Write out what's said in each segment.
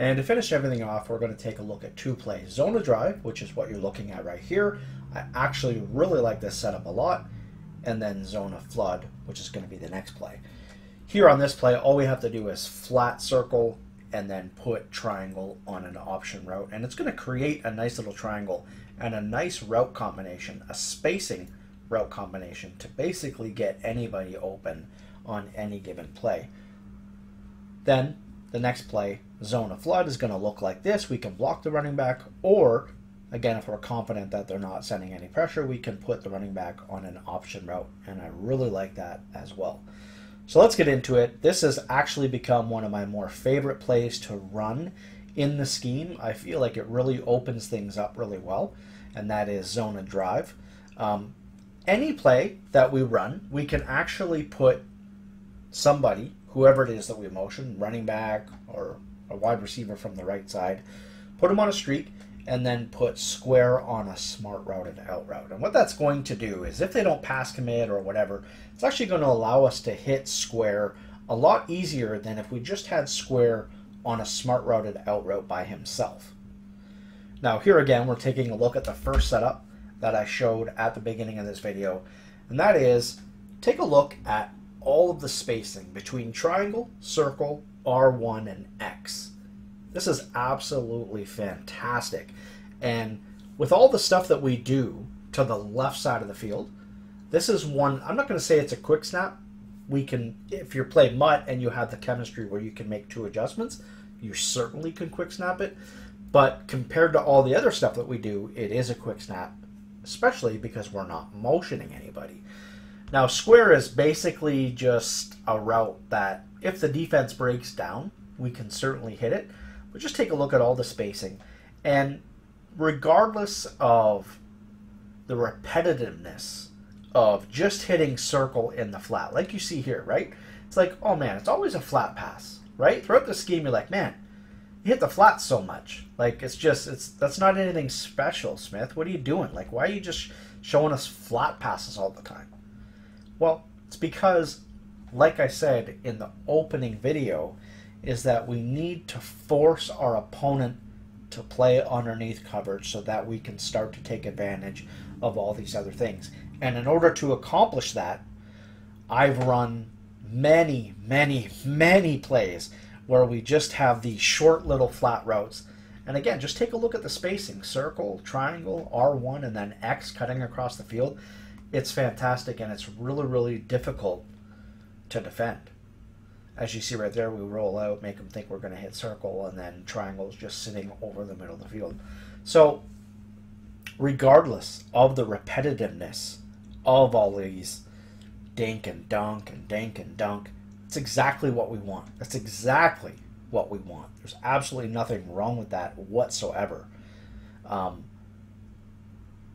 And to finish everything off, we're going to take a look at two plays. Zona Drive, which is what you're looking at right here. I actually really like this setup a lot. And then Zona Flood, which is going to be the next play. Here on this play, all we have to do is flat circle and then put triangle on an option route. And it's going to create a nice little triangle and a nice route combination, a spacing route combination to basically get anybody open on any given play. Then the next play, Zona Flood, is going to look like this. We can block the running back, or again, if we're confident that they're not sending any pressure, we can put the running back on an option route, and I really like that as well. So let's get into it. This has actually become one of my more favorite plays to run in the scheme. I feel like it really opens things up really well, and that is Zona Drive. Any play that we run, we can actually put somebody, whoever it is that we motion, running back or a wide receiver from the right side, put them on a streak, and then put square on a smart routed out route. And what that's going to do is, if they don't pass commit or whatever, it's actually going to allow us to hit square a lot easier than if we just had square on a smart routed out route by himself. Now here again, we're taking a look at the first setup that I showed at the beginning of this video, and that is, take a look at all of the spacing between triangle, circle, R1, and X. This is absolutely fantastic. And with all the stuff that we do to the left side of the field, this is one, I'm not going to say it's a quick snap. We can, if you're playing MUT and you have the chemistry where you can make two adjustments, you certainly can quick snap it. But compared to all the other stuff that we do, it is a quick snap, especially because we're not motioning anybody. Now, square is basically just a route that if the defense breaks down, we can certainly hit it. But just take a look at all the spacing. And regardless of the repetitiveness of just hitting circle in the flat, like you see here, right? It's like, oh man, it's always a flat pass, right? Throughout the scheme, you're like, man, you hit the flat so much. Like, that's not anything special, Smith. What are you doing? Like, why are you just showing us flat passes all the time? Well, it's because, like I said in the opening video, is that we need to force our opponent to play underneath coverage so that we can start to take advantage of all these other things. And in order to accomplish that, I've run many, many, many plays where we just have these short little flat routes. And again, just take a look at the spacing. Circle, triangle, R1, and then X cutting across the field. It's fantastic, and it's really, really difficult to defend. As you see right there, we roll out, make them think we're going to hit circle, and then triangle's just sitting over the middle of the field. So regardless of the repetitiveness of all these dink and dunk and dink and dunk, it's exactly what we want. That's exactly what we want. There's absolutely nothing wrong with that whatsoever.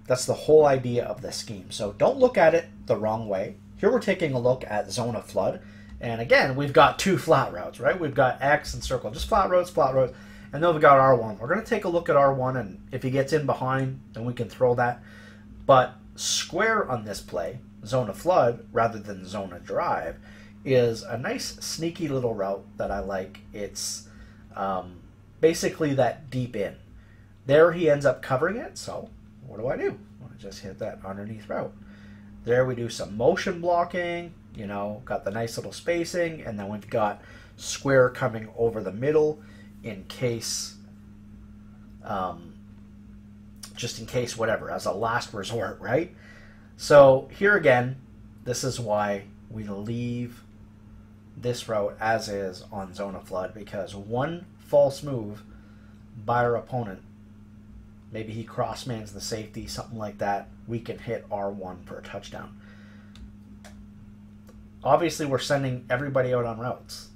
That's the whole idea of this scheme. So don't look at it the wrong way. Here we're taking a look at Zona Flood. And again, we've got two flat routes, right? We've got X and circle, just flat routes, and then we've got R1. We're going to take a look at R1, and if he gets in behind, then we can throw that. But square on this play, Zona Flood, rather than Zona Drive, is a nice sneaky little route that I like. It's basically that deep in. There he ends up covering it, so what do? I just hit that underneath route. There we do some motion blocking, you know, got the nice little spacing, and then we've got square coming over the middle in case, just in case whatever, as a last resort, right? So here again, this is why we leave this route as is on Zona Flood, because one false move by our opponent, maybe he crossmans the safety, something like that, we can hit R1 for a touchdown. Obviously, we're sending everybody out on routes,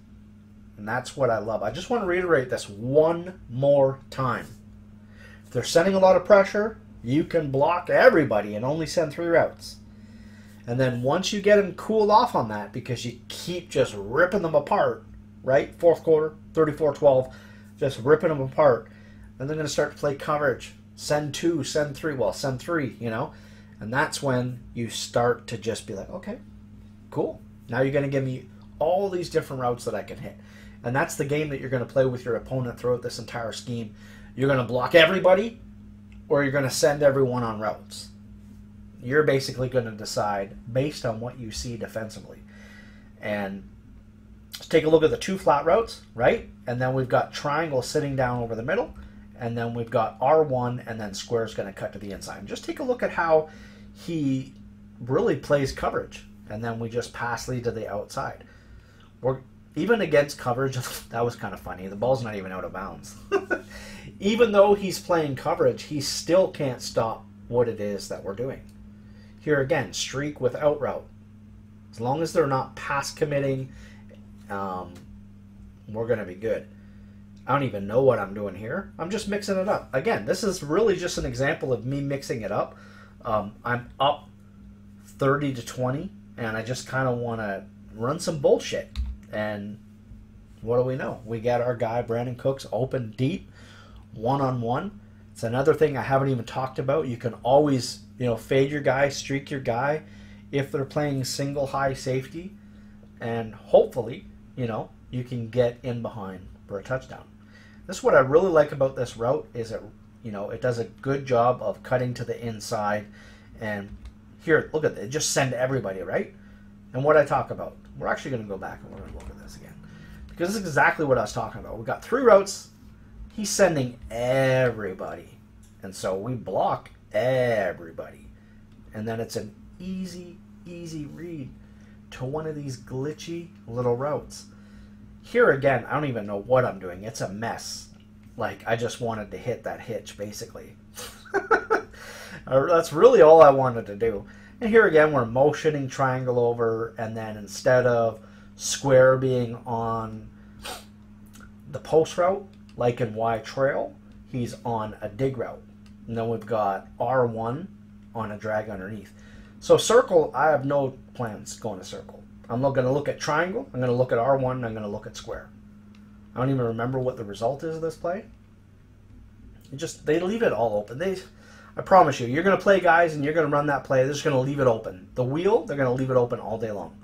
and that's what I love. I just want to reiterate this one more time. If they're sending a lot of pressure, you can block everybody and only send 3 routes. And then once you get them cooled off on that, because you keep just ripping them apart, right? Fourth quarter, 34-12, just ripping them apart. Then they're going to start to play coverage. Send 2, send 3. Well, send 3, you know. And that's when you start to just be like, okay, cool. Now you're going to give me all these different routes that I can hit. And that's the game that you're going to play with your opponent throughout this entire scheme. You're going to block everybody, or you're going to send everyone on routes. You're basically going to decide based on what you see defensively. And let's take a look at the 2 flat routes, right? And then we've got triangle sitting down over the middle. And then we've got R1, and then square's going to cut to the inside. And just take a look at how he really plays coverage. And then we just pass lead to the outside. Even against coverage, that was kind of funny. The ball's not even out of bounds. Even though he's playing coverage, he still can't stop what it is that we're doing. Here again, streak without route. As long as they're not pass committing, we're going to be good. I don't even know what I'm doing here. I'm just mixing it up. Again, this is really just an example of me mixing it up. I'm up 30-20, and I just kind of want to run some bullshit. And what do we know? We got our guy, Brandon Cooks, open deep, one-on-one. It's another thing I haven't even talked about. You can always, fade your guy, streak your guy if they're playing single high safety. And hopefully, you can get in behind for a touchdown. This is what I really like about this route is it does a good job of cutting to the inside. And here, look at it. Just send everybody, right? And what I talk about. We're actually going to go back and we're going to look at this again. Because this is exactly what I was talking about. We've got 3 routes. He's sending everybody. And so we block everybody. And then it's an easy read to one of these glitchy little routes. Here again, I don't even know what I'm doing. It's a mess. Like, I just wanted to hit that hitch, basically. That's really all I wanted to do. And here again, we're motioning triangle over, and then instead of square being on the post route, like in Y trail, he's on a dig route. And then we've got R1 on a drag underneath. So circle, I have no plans going to circle. I'm going to look at triangle, I'm going to look at R1, and I'm going to look at square. I don't even remember what the result is of this play. They leave it all open. I promise you, you're going to play guys and you're going to run that play. They're just going to leave it open. The wheel, they're going to leave it open all day long.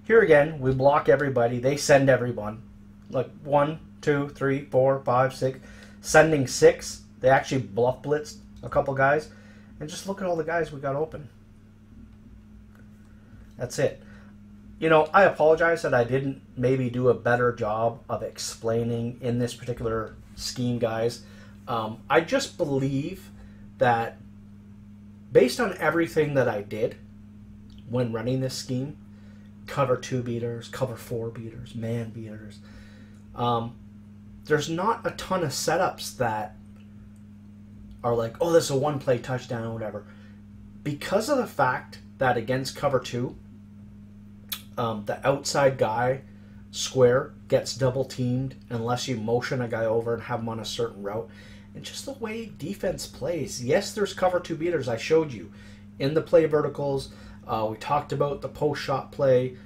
Here again, we block everybody. They send everyone. Like 1, 2, 3, 4, 5, 6. Sending 6. They actually bluff blitzed a couple guys. And just look at all the guys we got open. That's it. I apologize that I didn't maybe do a better job of explaining in this particular scheme, guys. I just believe that based on everything that I did when running this scheme, cover 2 beaters, cover 4 beaters, man beaters, there's not a ton of setups that are like, oh, this is a 1-play touchdown or whatever. Because of the fact that against cover 2, the outside guy, square, gets double teamed unless you motion a guy over and have him on a certain route. And just the way defense plays. Yes, there's cover 2 beaters. I showed you in the play verticals. We talked about the post shot play.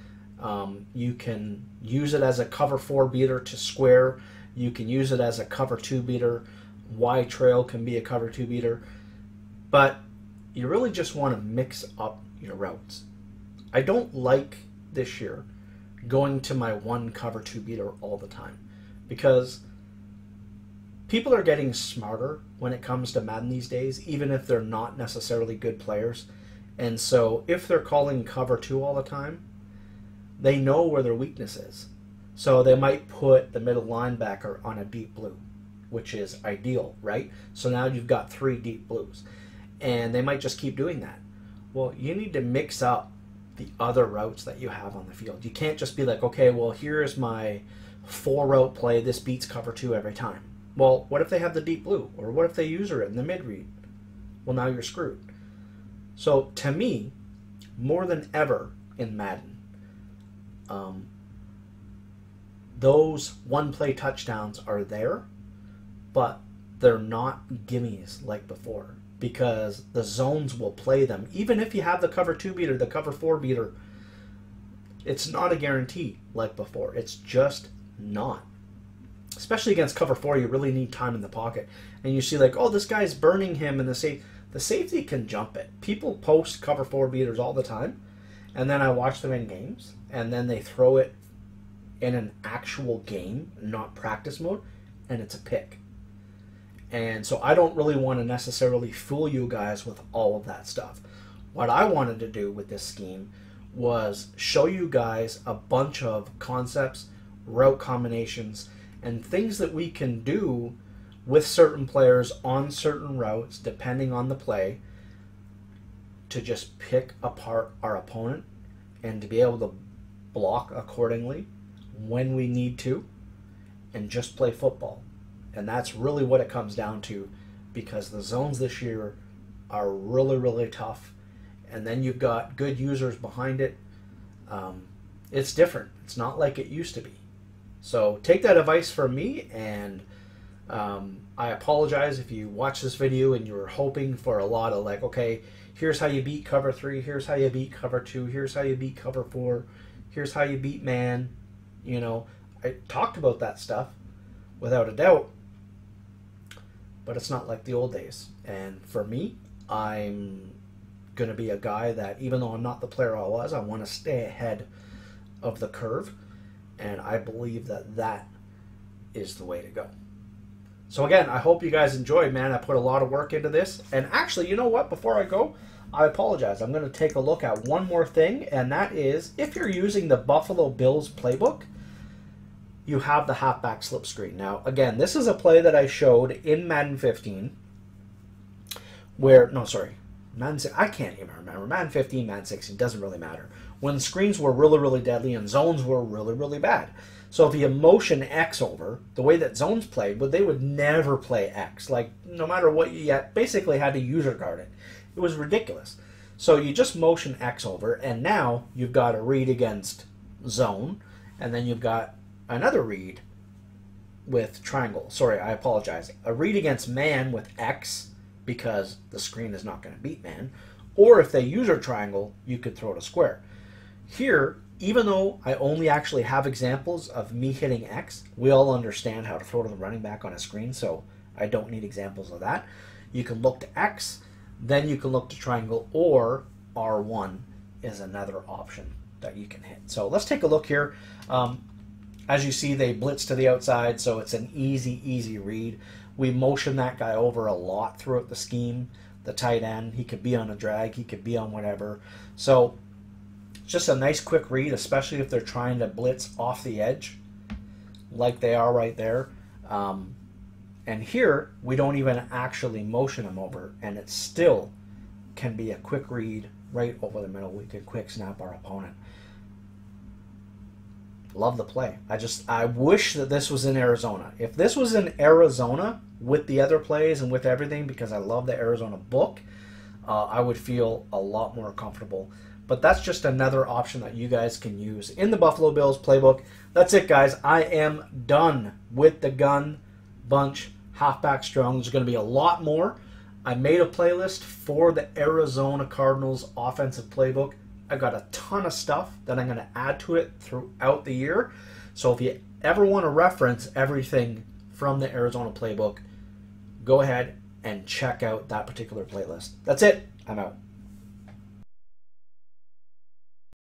You can use it as a cover 4 beater to square. You can use it as a cover 2 beater. Y trail can be a cover 2 beater. But you really just want to mix up your routes. I don't like this year going to my 1 cover 2 beater all the time, because people are getting smarter when it comes to Madden these days, even if they're not necessarily good players. And so if they're calling cover 2 all the time, they know where their weakness is. So they might put the middle linebacker on a deep blue, which is ideal, right? So now you've got 3 deep blues. And they might just keep doing that. Well, you need to mix up the other routes that you have on the field. You can't just be like, okay, well, here's my 4 route play. This beats cover 2 every time. Well, what if they have the deep blue? Or what if they use her in the mid read? Well, now you're screwed. So to me, more than ever in Madden, those 1-play touchdowns are there, but they're not gimmies like before, because the zones will play them. Even if you have the cover 2 beater, the cover 4 beater, it's not a guarantee like before. It's just not. Especially against cover 4, you really need time in the pocket. And you see like, oh, this guy's burning him, and the safety can jump it. People post cover 4 beaters all the time, and then I watch them in games, and then they throw it, in an actual game, not practice mode, and it's a pick. And so I don't really want to necessarily fool you guys with all of that stuff. What I wanted to do with this scheme was show you guys a bunch of concepts, route combinations, and things that we can do with certain players on certain routes, depending on the play, to just pick apart our opponent and to be able to block accordingly when we need to and just play football. And that's really what it comes down to, because the zones this year are really, really tough. And then you've got good users behind it. It's different. It's not like it used to be. So take that advice from me, and I apologize if you watch this video and you were hoping for a lot of like, okay, here's how you beat cover 3, here's how you beat cover 2, here's how you beat cover 4, here's how you beat man. You know, I talked about that stuff without a doubt, but it's not like the old days. And for me, I'm going to be a guy that, even though I'm not the player I was, I want to stay ahead of the curve, and I believe that that is the way to go. So again, I hope you guys enjoyed, man. I put a lot of work into this. And actually, you know what? Before I go, I apologize. I'm going to take a look at one more thing, and that is, if you're using the Buffalo Bills playbook, you have the halfback slip screen. Now, again, this is a play that I showed in Madden 15, where, no, sorry, Madden, I can't even remember. Madden 15, Madden 16, doesn't really matter. When screens were really, really deadly and zones were really, really bad. So if you motion X over, the way that zones played, they would never play X. Like, no matter what you basically had to user guard it. It was ridiculous. So you just motion X over, and now you've got a read against zone, and then you've got another read with triangle. Sorry, I apologize. A read against man with X, because the screen is not going to beat man. Or if they user triangle, you could throw it a square. Here, even though I only actually have examples of me hitting X, we all understand how to throw to the running back on a screen, so I don't need examples of that. You can look to X, then you can look to triangle, or R1 is another option that you can hit. So let's take a look here. As you see, they blitz to the outside, so it's an easy read. We motion that guy over a lot throughout the scheme. The tight end, he could be on a drag, he could be on whatever. So just a nice quick read, especially if they're trying to blitz off the edge like they are right there. And here, we don't even actually motion them over, and it still can be a quick read right over the middle. We can quick snap our opponent. Love the play. I wish that this was in Arizona. If this was in Arizona with the other plays and with everything, because I love the Arizona book, I would feel a lot more comfortable. But that's just another option that you guys can use in the Buffalo Bills playbook. That's it, guys. I am done with the gun bunch halfback strong. There's going to be a lot more. I made a playlist for the Arizona Cardinals offensive playbook. I got a ton of stuff that I'm going to add to it throughout the year. So if you ever want to reference everything from the Arizona playbook, go ahead and check out that particular playlist. That's it. I'm out.